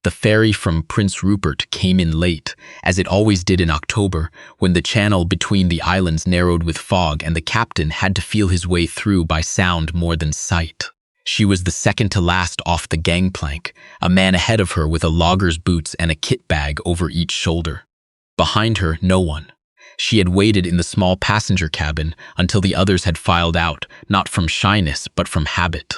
The ferry from Prince Rupert came in late, as it always did in October, when the channel between the islands narrowed with fog and the captain had to feel his way through by sound more than sight. She was the second to last off the gangplank, a man ahead of her with a logger's boots and a kit bag over each shoulder. Behind her, no one. She had waited in the small passenger cabin until the others had filed out, not from shyness but from habit.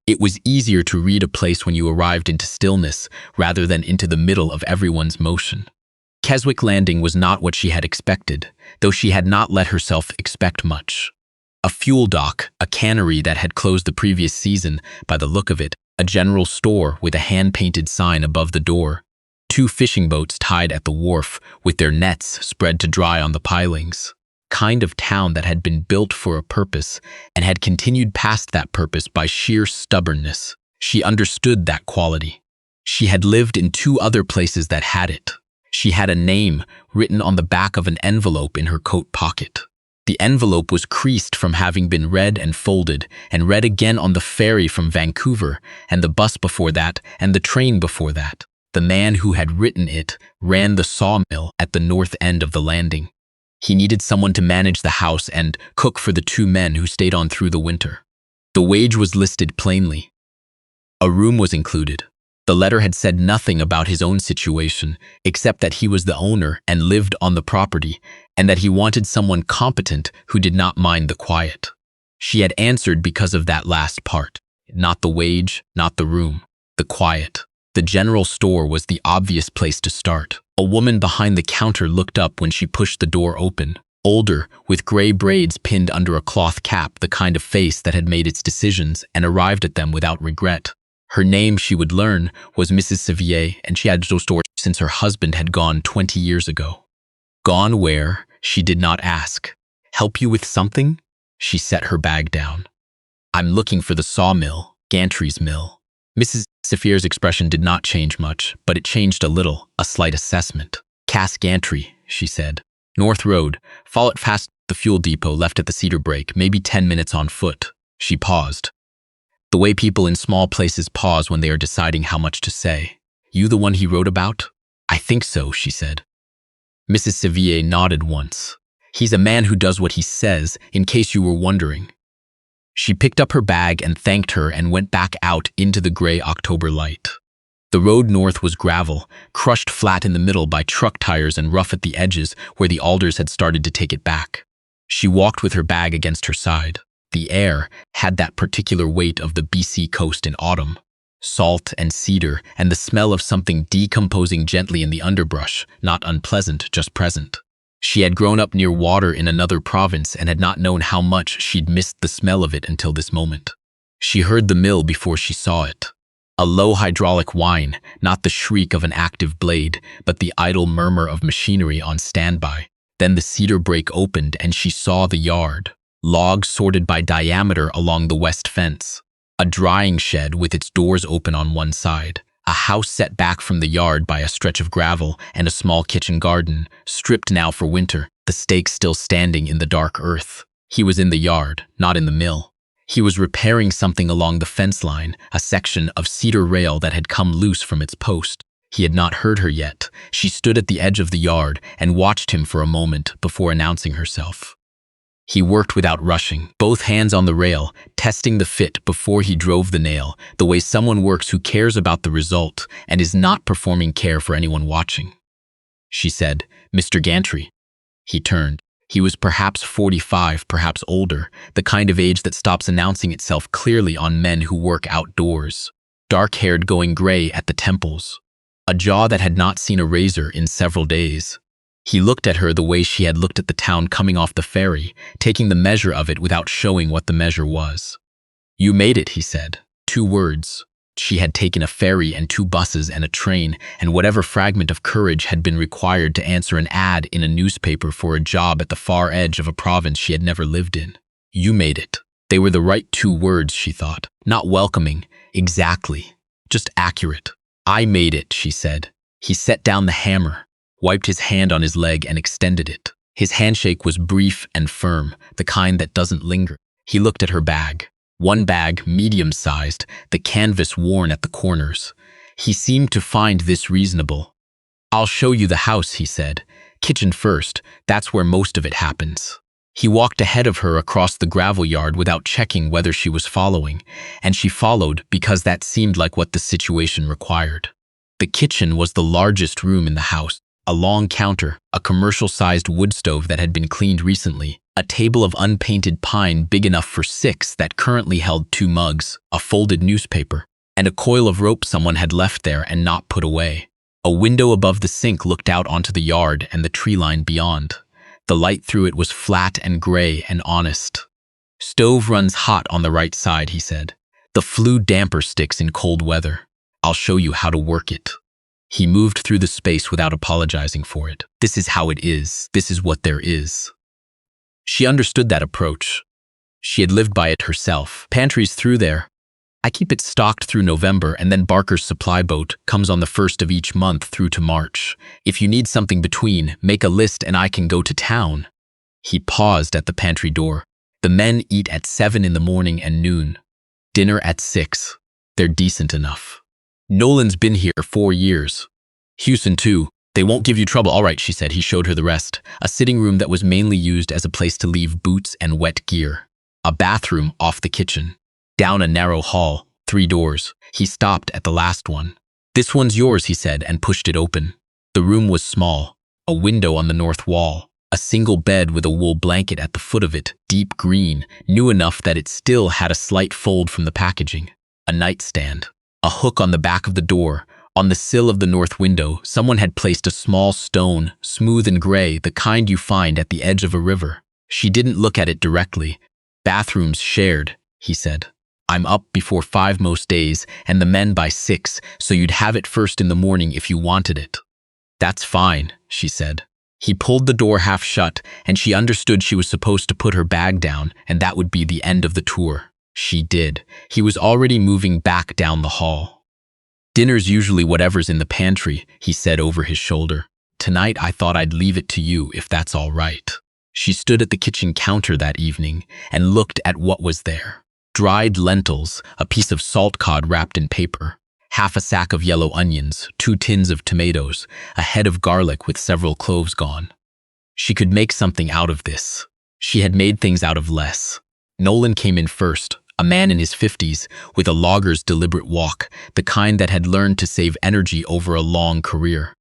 It was easier to read a place when you arrived into stillness rather than into the middle of everyone's motion. Keswick Landing was not what she had expected, though she had not let herself expect much. A fuel dock, a cannery that had closed the previous season, by the look of it, a general store with a hand-painted sign above the door, 2 fishing boats tied at the wharf with their nets spread to dry on the pilings. Kind of town that had been built for a purpose and had continued past that purpose by sheer stubbornness. She understood that quality. She had lived in 2 other places that had it. She had a name written on the back of an envelope in her coat pocket. The envelope was creased from having been read and folded, and read again on the ferry from Vancouver, and the bus before that, and the train before that. The man who had written it ran the sawmill at the north end of the landing. He needed someone to manage the house and cook for the 2 men who stayed on through the winter. The wage was listed plainly. A room was included. The letter had said nothing about his own situation, except that he was the owner and lived on the property, and that he wanted someone competent who did not mind the quiet. She had answered because of that last part. Not the wage, not the room, the quiet. The general store was the obvious place to start. A woman behind the counter looked up when she pushed the door open. Older, with gray braids pinned under a cloth cap, the kind of face that had made its decisions and arrived at them without regret. Her name, she would learn, was Mrs. Sevier, and she had no store since her husband had gone 20 years ago. Gone where? She did not ask. Help you with something? She set her bag down. I'm looking for the sawmill, Gantry's mill. Mrs. Sevier's expression did not change much, but it changed a little, a slight assessment. Cass Gantry, she said. North Road. Follow it past the fuel depot left at the Cedar Break, maybe 10 minutes on foot. She paused. The way people in small places pause when they are deciding how much to say. You the one he wrote about? I think so, she said. Mrs. Sevier nodded once. He's a man who does what he says, in case you were wondering. She picked up her bag and thanked her and went back out into the gray October light. The road north was gravel, crushed flat in the middle by truck tires and rough at the edges where the alders had started to take it back. She walked with her bag against her side. The air had that particular weight of the BC coast in autumn. Salt and cedar and the smell of something decomposing gently in the underbrush, not unpleasant, just present. She had grown up near water in another province and had not known how much she'd missed the smell of it until this moment. She heard the mill before she saw it. A low hydraulic whine, not the shriek of an active blade, but the idle murmur of machinery on standby. Then the cedar break opened and she saw the yard. Logs sorted by diameter along the west fence. A drying shed with its doors open on one side. A house set back from the yard by a stretch of gravel and a small kitchen garden, stripped now for winter, the stakes still standing in the dark earth. He was in the yard, not in the mill. He was repairing something along the fence line, a section of cedar rail that had come loose from its post. He had not heard her yet. She stood at the edge of the yard and watched him for a moment before announcing herself. He worked without rushing, both hands on the rail, testing the fit before he drove the nail, the way someone works who cares about the result and is not performing care for anyone watching. She said, Mr. Gantry. He turned. He was perhaps 45, perhaps older, the kind of age that stops announcing itself clearly on men who work outdoors. Dark-haired going gray at the temples. A jaw that had not seen a razor in several days. He looked at her the way she had looked at the town coming off the ferry, taking the measure of it without showing what the measure was. You made it, he said. 2 words. She had taken a ferry and 2 buses and a train, and whatever fragment of courage had been required to answer an ad in a newspaper for a job at the far edge of a province she had never lived in. You made it. They were the right 2 words, she thought. Not welcoming, exactly, just accurate. I made it, she said. He set down the hammer, wiped his hand on his leg and extended it. His handshake was brief and firm, the kind that doesn't linger. He looked at her bag. One bag, medium-sized, the canvas worn at the corners. He seemed to find this reasonable. "I'll show you the house," he said. "Kitchen first, that's where most of it happens." He walked ahead of her across the gravel yard without checking whether she was following, and she followed because that seemed like what the situation required. The kitchen was the largest room in the house. A long counter, a commercial-sized wood stove that had been cleaned recently, a table of unpainted pine big enough for 6 that currently held 2 mugs, a folded newspaper, and a coil of rope someone had left there and not put away. A window above the sink looked out onto the yard and the tree line beyond. The light through it was flat and gray and honest. "Stove runs hot on the right side," he said. "The flue damper sticks in cold weather. I'll show you how to work it." He moved through the space without apologizing for it. "This is how it is. This is what there is." She understood that approach. She had lived by it herself. "Pantry's through there. I keep it stocked through November, and then Barker's supply boat comes on the 1st of each month through to March. If you need something between, make a list and I can go to town." He paused at the pantry door. "The men eat at 7 in the morning and noon. Dinner at 6. They're decent enough. Nolan's been here 4 years. Houston too. They won't give you trouble." "All right," she said. He showed her the rest. A sitting room that was mainly used as a place to leave boots and wet gear. A bathroom off the kitchen. Down a narrow hall, 3 doors. He stopped at the last one. "This one's yours," he said, and pushed it open. The room was small. A window on the north wall. A single bed with a wool blanket at the foot of it, deep green, new enough that it still had a slight fold from the packaging. A nightstand. A hook on the back of the door. On the sill of the north window, someone had placed a small stone, smooth and gray, the kind you find at the edge of a river. She didn't look at it directly. "Bathrooms shared," he said. "I'm up before 5 most days, and the men by 6, so you'd have it first in the morning if you wanted it." "That's fine," she said. He pulled the door half shut, and she understood she was supposed to put her bag down, and that would be the end of the tour. She did. He was already moving back down the hall. "Dinner's usually whatever's in the pantry," he said over his shoulder. "Tonight I thought I'd leave it to you if that's all right." She stood at the kitchen counter that evening and looked at what was there. Dried lentils, a piece of salt cod wrapped in paper, half a sack of yellow onions, 2 tins of tomatoes, a head of garlic with several cloves gone. She could make something out of this. She had made things out of less. Nolan came in first, a man in his 50s, with a logger's deliberate walk, the kind that had learned to save energy over a long career.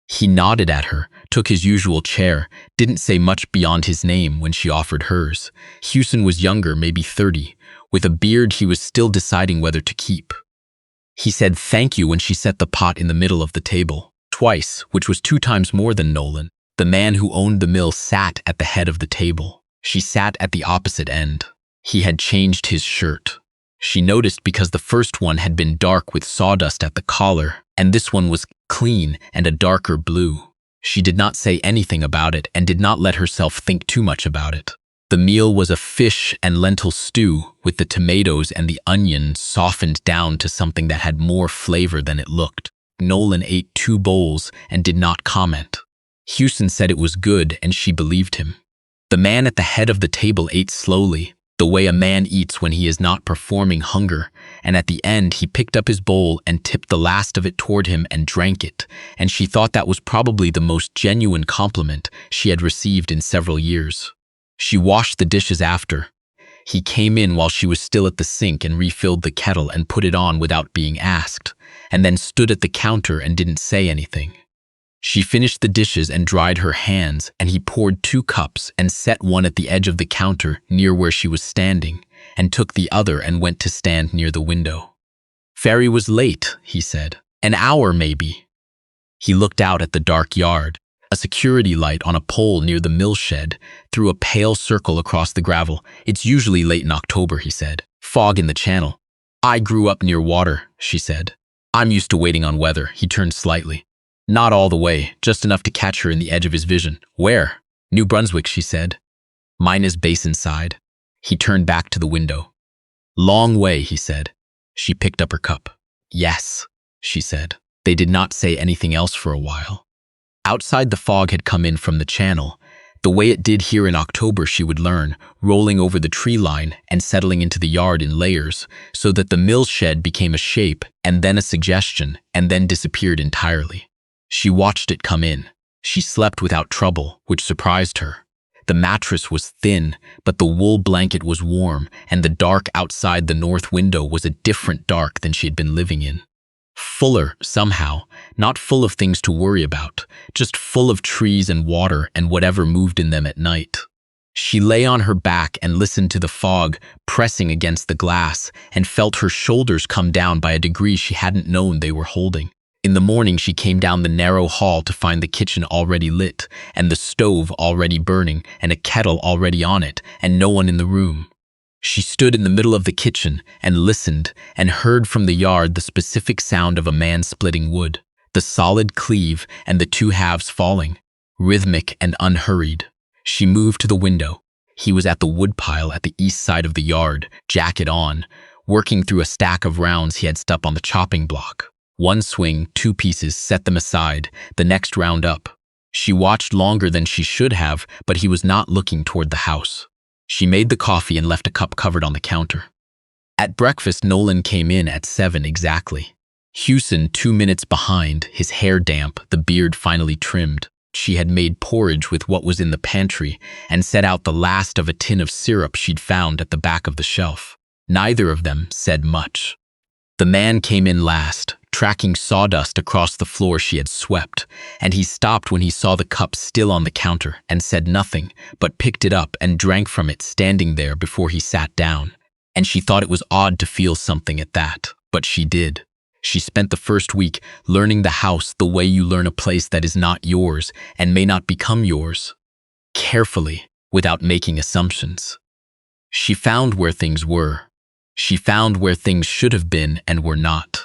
He nodded at her, took his usual chair, didn't say much beyond his name when she offered hers. Houston was younger, maybe 30. With a beard he was still deciding whether to keep. He said thank you when she set the pot in the middle of the table. Twice, which was 2 times more than Nolan. The man who owned the mill sat at the head of the table. She sat at the opposite end. He had changed his shirt. She noticed because the first one had been dark with sawdust at the collar, and this one was clean and a darker blue. She did not say anything about it and did not let herself think too much about it. The meal was a fish and lentil stew with the tomatoes and the onions softened down to something that had more flavor than it looked. Nolan ate 2 bowls and did not comment. Houston said it was good and she believed him. The man at the head of the table ate slowly, the way a man eats when he is not performing hunger, and at the end he picked up his bowl and tipped the last of it toward him and drank it, and she thought that was probably the most genuine compliment she had received in several years. She washed the dishes after. He came in while she was still at the sink and refilled the kettle and put it on without being asked, and then stood at the counter and didn't say anything. She finished the dishes and dried her hands, and he poured 2 cups and set one at the edge of the counter near where she was standing, and took the other and went to stand near the window. "Ferry was late," he said. "An hour, maybe." He looked out at the dark yard. A security light on a pole near the mill shed threw a pale circle across the gravel. "It's usually late in October," he said. "Fog in the channel." "I grew up near water," she said. "I'm used to waiting on weather." He turned slightly. Not all the way, just enough to catch her in the edge of his vision. "Where?" "New Brunswick," she said. "Mine is Basin side." He turned back to the window. "Long way," he said. She picked up her cup. "Yes," she said. They did not say anything else for a while. Outside, the fog had come in from the channel. The way it did here in October, she would learn, rolling over the tree line and settling into the yard in layers, so that the mill shed became a shape, and then a suggestion, and then disappeared entirely. She watched it come in. She slept without trouble, which surprised her. The mattress was thin, but the wool blanket was warm, and the dark outside the north window was a different dark than she had been living in. Fuller, somehow, not full of things to worry about, just full of trees and water and whatever moved in them at night. She lay on her back and listened to the fog pressing against the glass and felt her shoulders come down by a degree she hadn't known they were holding. In the morning, she came down the narrow hall to find the kitchen already lit, and the stove already burning, and a kettle already on it, and no one in the room. She stood in the middle of the kitchen and listened and heard from the yard the specific sound of a man splitting wood, the solid cleave and the two halves falling, rhythmic and unhurried. She moved to the window. He was at the woodpile at the east side of the yard, jacket on, working through a stack of rounds he had stuck on the chopping block. One swing, 2 pieces, set them aside, the next round up. She watched longer than she should have, but he was not looking toward the house. She made the coffee and left a cup covered on the counter. At breakfast, Nolan came in at 7 exactly. Hewson 2 minutes behind, his hair damp, the beard finally trimmed. She had made porridge with what was in the pantry and set out the last of a tin of syrup she'd found at the back of the shelf. Neither of them said much. The man came in last, tracking sawdust across the floor she had swept, and he stopped when he saw the cup still on the counter and said nothing, but picked it up and drank from it standing there before he sat down. And she thought it was odd to feel something at that, but she did. She spent the first week learning the house the way you learn a place that is not yours and may not become yours, carefully, without making assumptions. She found where things were. She found where things should have been and were not.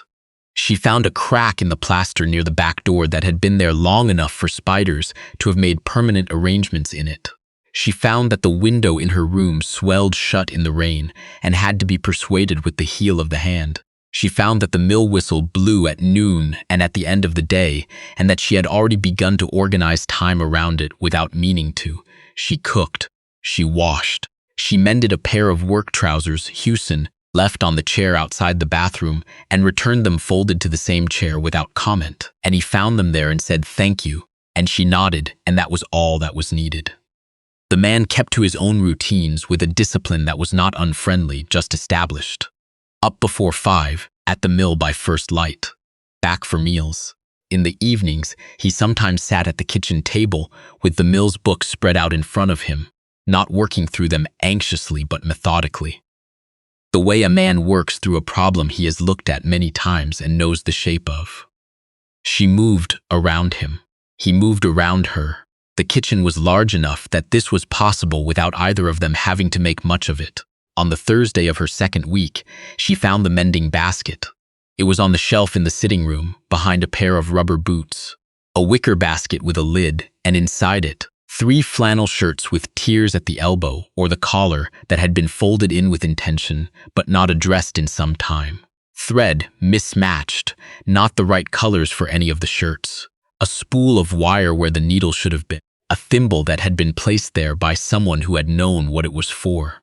She found a crack in the plaster near the back door that had been there long enough for spiders to have made permanent arrangements in it. She found that the window in her room swelled shut in the rain and had to be persuaded with the heel of the hand. She found that the mill whistle blew at noon and at the end of the day, and that she had already begun to organize time around it without meaning to. She cooked. She washed. She mended a pair of work trousers Hewson left on the chair outside the bathroom and returned them folded to the same chair without comment. And he found them there and said thank you, and she nodded, and that was all that was needed. The man kept to his own routines with a discipline that was not unfriendly, just established. Up before 5, at the mill by first light. Back for meals. In the evenings, he sometimes sat at the kitchen table with the mill's books spread out in front of him, not working through them anxiously but methodically. The way a man works through a problem he has looked at many times and knows the shape of. She moved around him. He moved around her. The kitchen was large enough that this was possible without either of them having to make much of it. On the Thursday of her second week, she found the mending basket. It was on the shelf in the sitting room, behind a pair of rubber boots. A wicker basket with a lid, and inside it, 3 flannel shirts with tears at the elbow or the collar that had been folded in with intention, but not addressed in some time. Thread mismatched, not the right colors for any of the shirts. A spool of wire where the needle should have been. A thimble that had been placed there by someone who had known what it was for.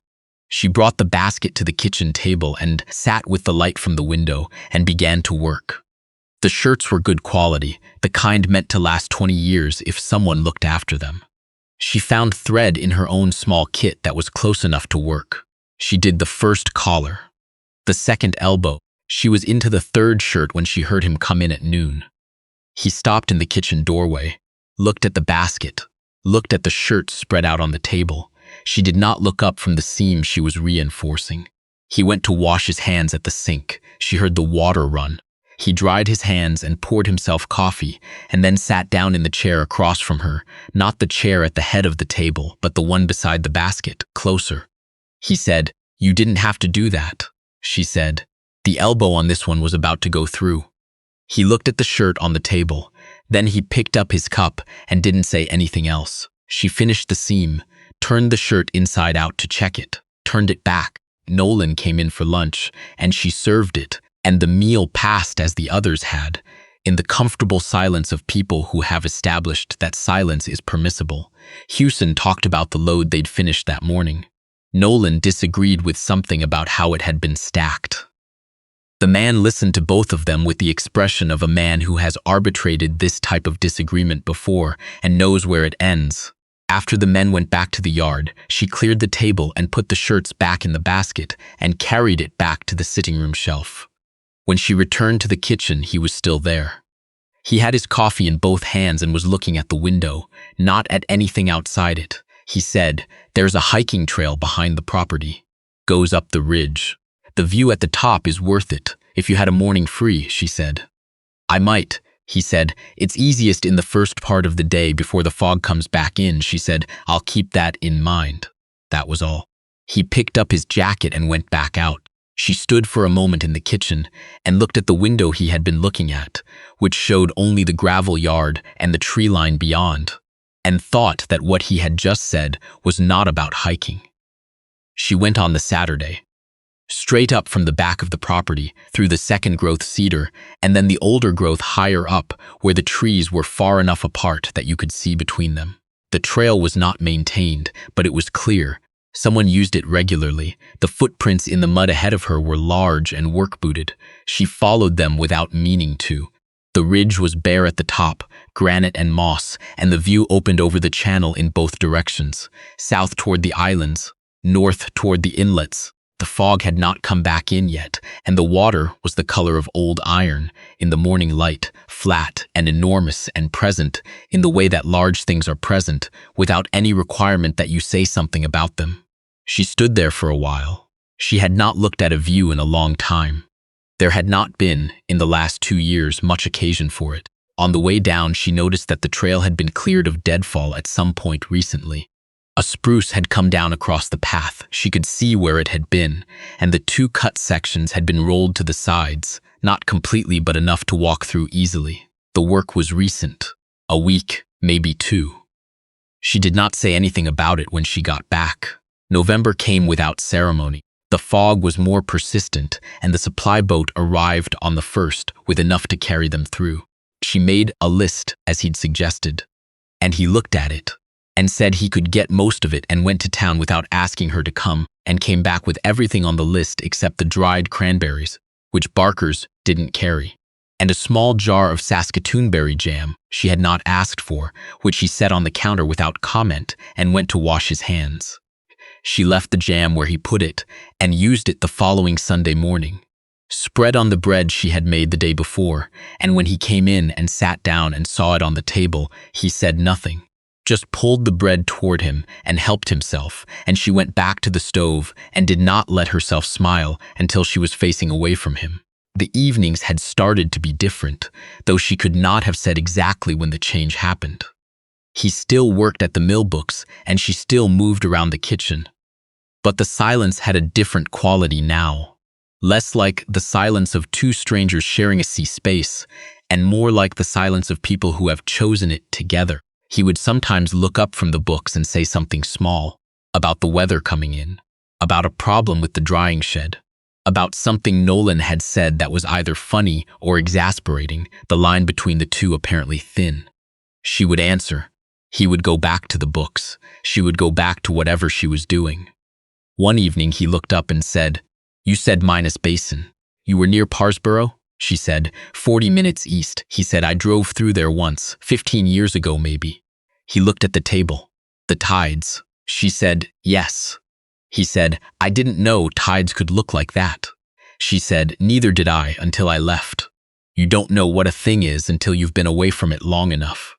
She brought the basket to the kitchen table and sat with the light from the window and began to work. The shirts were good quality, the kind meant to last 20 years if someone looked after them. She found thread in her own small kit that was close enough to work. She did the first collar. The second elbow. She was into the third shirt when she heard him come in at noon. He stopped in the kitchen doorway, looked at the basket, looked at the shirts spread out on the table. She did not look up from the seam she was reinforcing. He went to wash his hands at the sink. She heard the water run. He dried his hands and poured himself coffee, and then sat down in the chair across from her, not the chair at the head of the table, but the one beside the basket, closer. He said, "You didn't have to do that," she said. The elbow on this one was about to go through. He looked at the shirt on the table. Then he picked up his cup and didn't say anything else. She finished the seam, turned the shirt inside out to check it, turned it back. Nolan came in for lunch, and she served it, and the meal passed as the others had. In the comfortable silence of people who have established that silence is permissible, Hewson talked about the load they'd finished that morning. Nolan disagreed with something about how it had been stacked. The man listened to both of them with the expression of a man who has arbitrated this type of disagreement before and knows where it ends. After the men went back to the yard, she cleared the table and put the shirts back in the basket and carried it back to the sitting room shelf. When she returned to the kitchen, he was still there. He had his coffee in both hands and was looking at the window, not at anything outside it. He said, "There's a hiking trail behind the property. Goes up the ridge. The view at the top is worth it, if you had a morning free," she said. "I might," he said. "It's easiest in the first part of the day before the fog comes back in," she said. "I'll keep that in mind." That was all. He picked up his jacket and went back out. She stood for a moment in the kitchen and looked at the window he had been looking at, which showed only the gravel yard and the tree line beyond, and thought that what he had just said was not about hiking. She went on the Saturday. Straight up from the back of the property, through the second-growth cedar, and then the older growth higher up, where the trees were far enough apart that you could see between them. The trail was not maintained, but it was clear. Someone used it regularly. The footprints in the mud ahead of her were large and work-booted. She followed them without meaning to. The ridge was bare at the top, granite and moss, and the view opened over the channel in both directions, south toward the islands, north toward the inlets. The fog had not come back in yet, and the water was the color of old iron in the morning light, flat and enormous and present in the way that large things are present, without any requirement that you say something about them. She stood there for a while. She had not looked at a view in a long time. There had not been, in the last 2 years, much occasion for it. On the way down, she noticed that the trail had been cleared of deadfall at some point recently. A spruce had come down across the path. She could see where it had been, and the 2 cut sections had been rolled to the sides, not completely but enough to walk through easily. The work was recent, a week, maybe 2. She did not say anything about it when she got back. November came without ceremony. The fog was more persistent, and the supply boat arrived on the 1st with enough to carry them through. She made a list, as he'd suggested, and he looked at it and said he could get most of it and went to town without asking her to come, and came back with everything on the list except the dried cranberries, which Barker's didn't carry, and a small jar of Saskatoonberry jam she had not asked for, which he set on the counter without comment and went to wash his hands. She left the jam where he put it and used it the following Sunday morning. Spread on the bread she had made the day before, and when he came in and sat down and saw it on the table, he said nothing. Just pulled the bread toward him and helped himself, and she went back to the stove and did not let herself smile until she was facing away from him. The evenings had started to be different, though she could not have said exactly when the change happened. He still worked at the mill books, and she still moved around the kitchen. But the silence had a different quality now, less like the silence of 2 strangers sharing a sea space, and more like the silence of people who have chosen it together. He would sometimes look up from the books and say something small, about the weather coming in, about a problem with the drying shed, about something Nolan had said that was either funny or exasperating, the line between the two apparently thin. She would answer. He would go back to the books. She would go back to whatever she was doing. One evening he looked up and said, "You said Minas Basin. You were near Parsboro?" She said, 40 minutes east. He said, "I drove through there once, 15 years ago maybe." He looked at the table. "The tides." She said, "Yes." He said, "I didn't know tides could look like that." She said, "Neither did I until I left." You don't know what a thing is until you've been away from it long enough.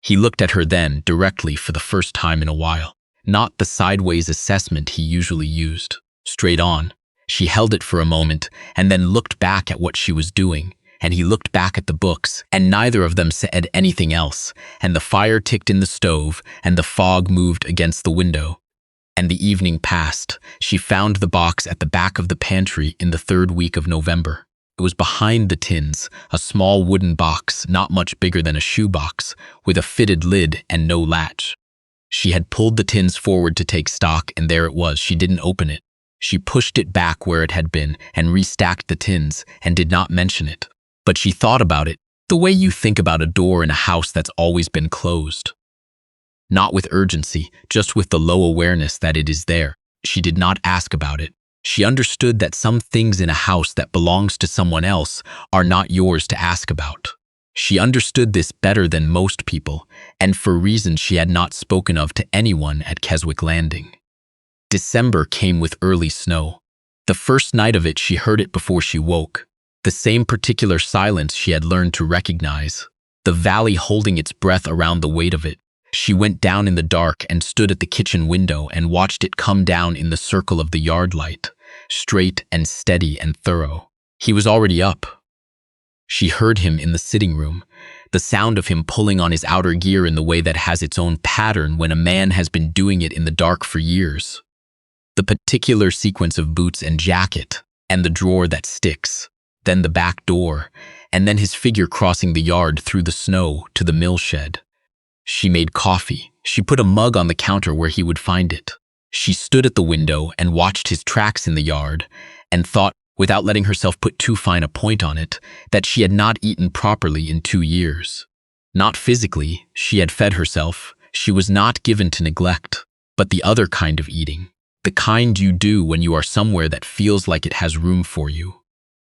He looked at her then, directly for the first time in a while. Not the sideways assessment he usually used. Straight on. She held it for a moment, and then looked back at what she was doing, and he looked back at the books, and neither of them said anything else, and the fire ticked in the stove, and the fog moved against the window. And the evening passed. She found the box at the back of the pantry in the 3rd week of November. It was behind the tins, a small wooden box, not much bigger than a shoebox, with a fitted lid and no latch. She had pulled the tins forward to take stock, and there it was. She didn't open it. She pushed it back where it had been and restacked the tins and did not mention it. But she thought about it, The way you think about a door in a house that's always been closed. Not with urgency, just with the low awareness that it is there. She did not ask about it. She understood that some things in a house that belongs to someone else are not yours to ask about. She understood this better than most people, and for reasons she had not spoken of to anyone at Keswick Landing. December came with early snow. The first night of it, she heard it before she woke. The same particular silence she had learned to recognize. The valley holding its breath around the weight of it. She went down in the dark and stood at the kitchen window and watched it come down in the circle of the yard light, straight and steady and thorough. He was already up. She heard him in the sitting room, the sound of him pulling on his outer gear in the way that has its own pattern when a man has been doing it in the dark for years. The particular sequence of boots and jacket, and the drawer that sticks, then the back door, and then his figure crossing the yard through the snow to the mill shed. She made coffee. She put a mug on the counter where he would find it. She stood at the window and watched his tracks in the yard and thought, without letting herself put too fine a point on it, that she had not eaten properly in 2 years. Not physically, she had fed herself. She was not given to neglect, but the other kind of eating, the kind you do when you are somewhere that feels like it has room for you.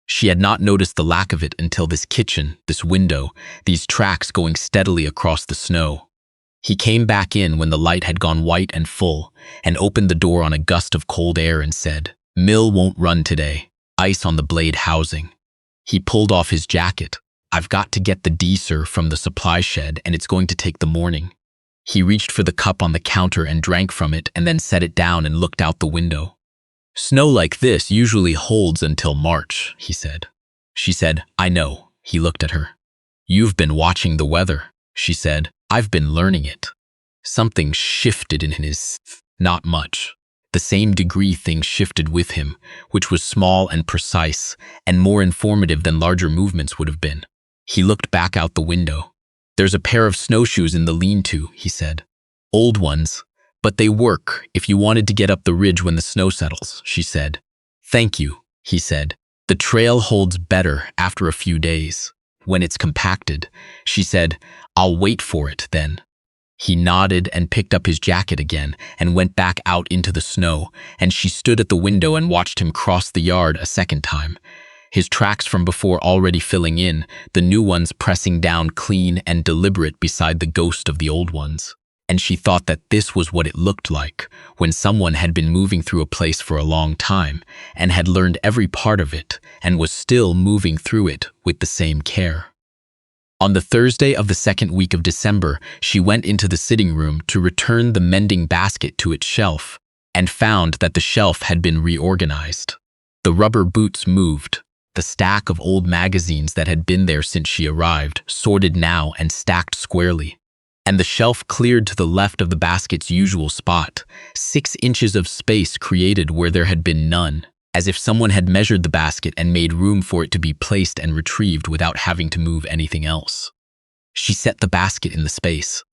She had not noticed the lack of it until this kitchen, this window, these tracks going steadily across the snow. He came back in when the light had gone white and full, and opened the door on a gust of cold air and said, "Mill won't run today. Ice on the blade housing." He pulled off his jacket. "I've got to get the diesel from the supply shed, and it's going to take the morning." He reached for the cup on the counter and drank from it and then set it down and looked out the window. "Snow like this usually holds until March," he said. She said, "I know." He looked at her. "You've been watching the weather," she said. "I've been learning it." Something shifted in his, not much. The same degree things shifted with him, which was small and precise and more informative than larger movements would have been. He looked back out the window. "There's a pair of snowshoes in the lean-to," he said. "Old ones, but they work if you wanted to get up the ridge when the snow settles," she said. "Thank you," he said. "The trail holds better after a few days. When it's compacted," she said. "I'll wait for it then." He nodded and picked up his jacket again and went back out into the snow, and she stood at the window and watched him cross the yard a second time. His tracks from before already filling in, the new ones pressing down clean and deliberate beside the ghost of the old ones. And she thought that this was what it looked like when someone had been moving through a place for a long time and had learned every part of it and was still moving through it with the same care. On the Thursday of the second week of December, she went into the sitting room to return the mending basket to its shelf and found that the shelf had been reorganized. The rubber boots moved. The stack of old magazines that had been there since she arrived, sorted now and stacked squarely. And the shelf cleared to the left of the basket's usual spot, 6 inches of space created where there had been none, as if someone had measured the basket and made room for it to be placed and retrieved without having to move anything else. She set the basket in the space.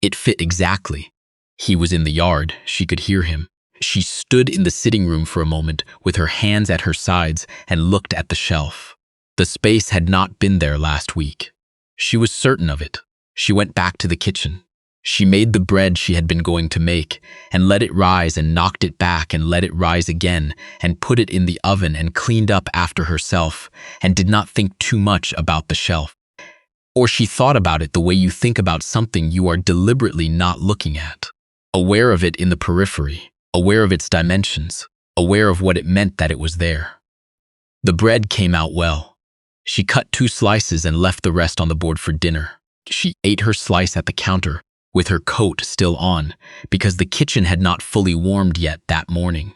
It fit exactly. He was in the yard. She could hear him. She stood in the sitting room for a moment with her hands at her sides and looked at the shelf. The space had not been there last week. She was certain of it. She went back to the kitchen. She made the bread she had been going to make and let it rise and knocked it back and let it rise again and put it in the oven and cleaned up after herself and did not think too much about the shelf. Or she thought about it the way you think about something you are deliberately not looking at, aware of it in the periphery, aware of its dimensions, aware of what it meant that it was there. The bread came out well. She cut 2 slices and left the rest on the board for dinner. She ate her slice at the counter, with her coat still on, because the kitchen had not fully warmed yet that morning,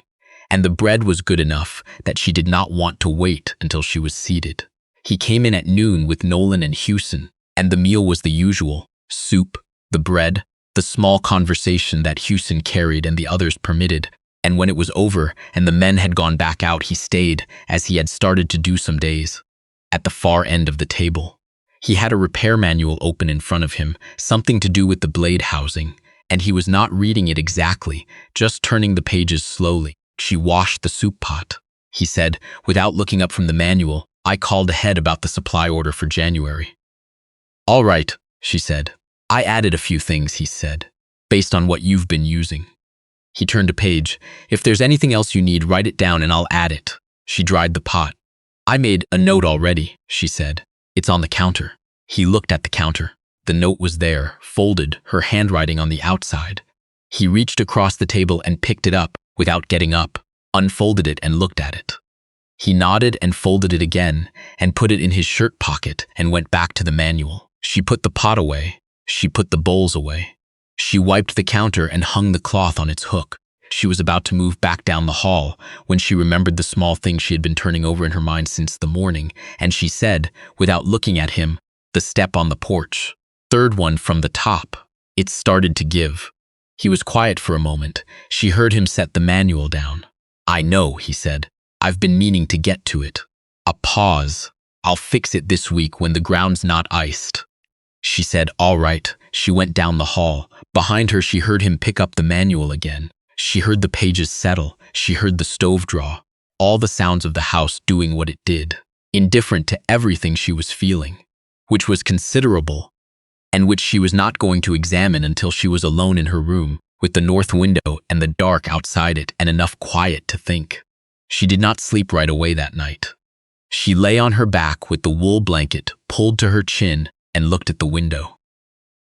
and the bread was good enough that she did not want to wait until she was seated. He came in at noon with Nolan and Hewson, and the meal was the usual: soup, the bread, the small conversation that Hewson carried and the others permitted, and when it was over and the men had gone back out, he stayed, as he had started to do some days, at the far end of the table. He had a repair manual open in front of him, something to do with the blade housing, and he was not reading it exactly, just turning the pages slowly. "She washed the soup pot," he said, without looking up from the manual. "I called ahead about the supply order for January." All right, she said. I added a few things, he said, based on what you've been using. He turned a page. If there's anything else you need, write it down and I'll add it. She dried the pot. I made a note already, she said. It's on the counter. He looked at the counter. The note was there, folded, her handwriting on the outside. He reached across the table and picked it up without getting up, unfolded it and looked at it. He nodded and folded it again and put it in his shirt pocket and went back to the manual. She put the pot away. She put the bowls away. She wiped the counter and hung the cloth on its hook. She was about to move back down the hall when she remembered the small thing she had been turning over in her mind since the morning, and she said, without looking at him, the step on the porch. Third one from the top. It started to give. He was quiet for a moment. She heard him set the manual down. I know, he said. I've been meaning to get to it. A pause. I'll fix it this week when the ground's not iced. She said, all right. She went down the hall. Behind her, she heard him pick up the manual again. She heard the pages settle. She heard the stove draw. All the sounds of the house doing what it did, indifferent to everything she was feeling, which was considerable, and which she was not going to examine until she was alone in her room, with the north window and the dark outside it and enough quiet to think. She did not sleep right away that night. She lay on her back with the wool blanket pulled to her chin and looked at the window.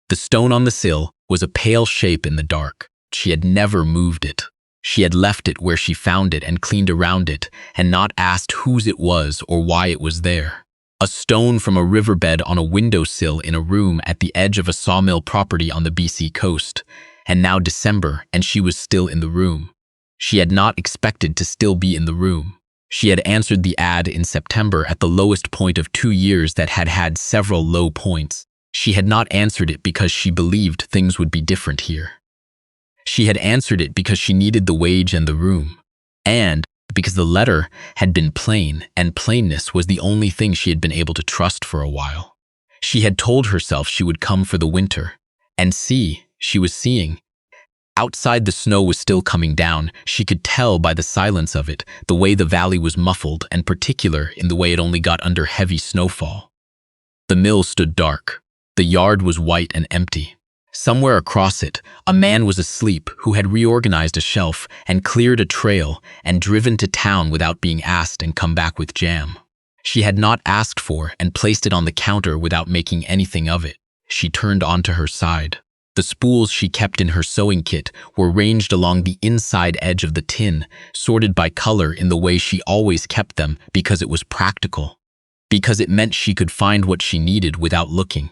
The stone on the sill was a pale shape in the dark. She had never moved it. She had left it where she found it and cleaned around it and not asked whose it was or why it was there. A stone from a riverbed on a windowsill in a room at the edge of a sawmill property on the BC coast. And now December, and she was still in the room. She had not expected to still be in the room. She had answered the ad in September at the lowest point of 2 years that had had several low points. She had not answered it because she believed things would be different here. She had answered it because she needed the wage and the room, and because the letter had been plain, and plainness was the only thing she had been able to trust for a while. She had told herself she would come for the winter, and see, she was seeing. Outside, the snow was still coming down. She could tell by the silence of it, the way the valley was muffled, and particular in the way it only got under heavy snowfall. The mill stood dark. The yard was white and empty. Somewhere across it, a man was asleep who had reorganized a shelf and cleared a trail and driven to town without being asked and come back with jam. She had not asked for and placed it on the counter without making anything of it. She turned onto her side. The spools she kept in her sewing kit were ranged along the inside edge of the tin, sorted by color in the way she always kept them because it was practical, because it meant she could find what she needed without looking.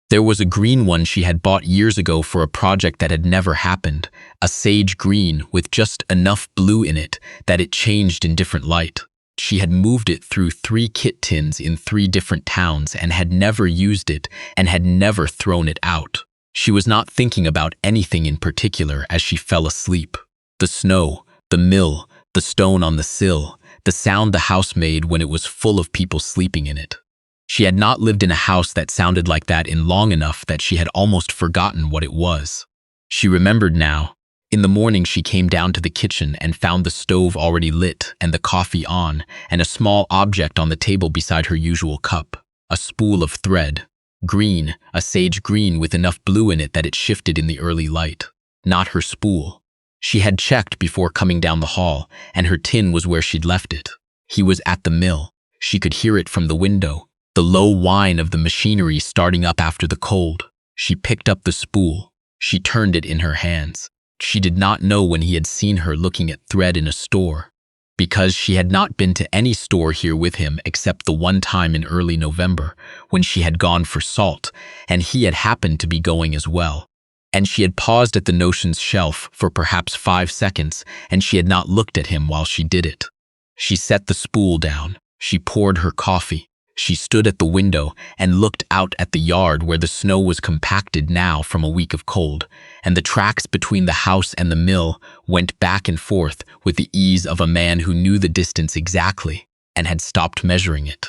There was a green one she had bought years ago for a project that had never happened, a sage green with just enough blue in it that it changed in different light. She had moved it through 3 kit tins in 3 different towns and had never used it and had never thrown it out. She was not thinking about anything in particular as she fell asleep. The snow, the mill, the stone on the sill, the sound the house made when it was full of people sleeping in it. She had not lived in a house that sounded like that in long enough that she had almost forgotten what it was. She remembered now. In the morning, she came down to the kitchen and found the stove already lit and the coffee on and a small object on the table beside her usual cup, a spool of thread. Green, a sage green with enough blue in it that it shifted in the early light. Not her spool. She had checked before coming down the hall, and her tin was where she'd left it. He was at the mill. She could hear it from the window, the low whine of the machinery starting up after the cold. She picked up the spool. She turned it in her hands. She did not know when he had seen her looking at thread in a store, because she had not been to any store here with him except the one time in early November when she had gone for salt, and he had happened to be going as well. And she had paused at the notions shelf for perhaps 5 seconds, and she had not looked at him while she did it. She set the spool down. She poured her coffee. She stood at the window and looked out at the yard where the snow was compacted now from a week of cold, and the tracks between the house and the mill went back and forth with the ease of a man who knew the distance exactly and had stopped measuring it.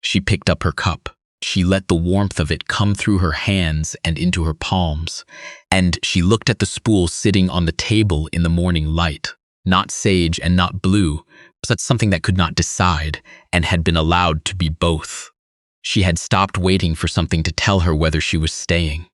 She picked up her cup. She let the warmth of it come through her hands and into her palms, and she looked at the spool sitting on the table in the morning light, not sage and not blue, but something that could not decide and had been allowed to be both. She had stopped waiting for something to tell her whether she was staying.